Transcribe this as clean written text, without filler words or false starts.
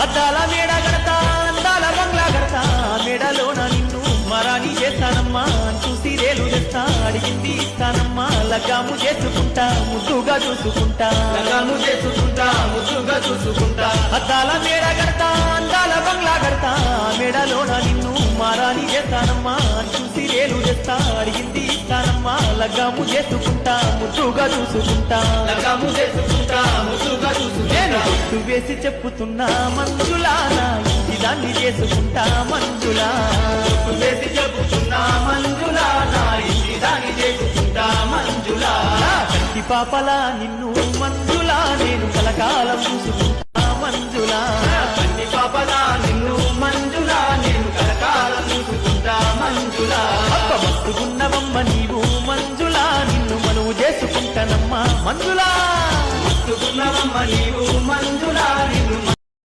అద్దాల మేడ గడతా అందాల బంగ్లా గడతా మేడలోన నిన్ను మరాని చేస్తానమ్మా చూసి రేలు తెస్తా అడిగింది ఇస్తానమ్మా లగ్గాము చేసుకుంటా ముద్దుగా చూసుకుంటా లగాము చేసుకుంటా ముద్దుగా చూసుకుంటా అద్దాల మేడ గడతా అందాల బంగ్లా గడతా మేడలోన నిన్ను మారాని చేస్తానమ్మా చూసి రేలు తెస్తా అడిగింది ఇస్తానమ్మా లగ్గాము చేసుకుంటా ముద్దుగా చూసుకుంటా లగాము చేసుకుంటా ముద్దుగా నేను చూసుకుంటా గుర్తు వేసి చెప్పుతున్నా మంజులా నా ఇంటి దాన్ని చేసుకుంటా మంజులా చేసి చెబుతున్నా మంజులా నా ఇంటి దాని చేసుకుంటా మంజులా నా కంటి పాపలా నిన్ను మంజులా నేను కలకాలం చూసుకుంటా మంజులా కన్ని పాపలా నిన్ను మంజులా నేను కలకాలం చూసుకుంటా మంజులా అప్ప మస్తుకున్నవమ్మ నీవు మంజులా నిన్ను మనువు చేసుకుంటానమ్మా మంజులా మస్తుకున్నవమ్మ నీవు మంజులా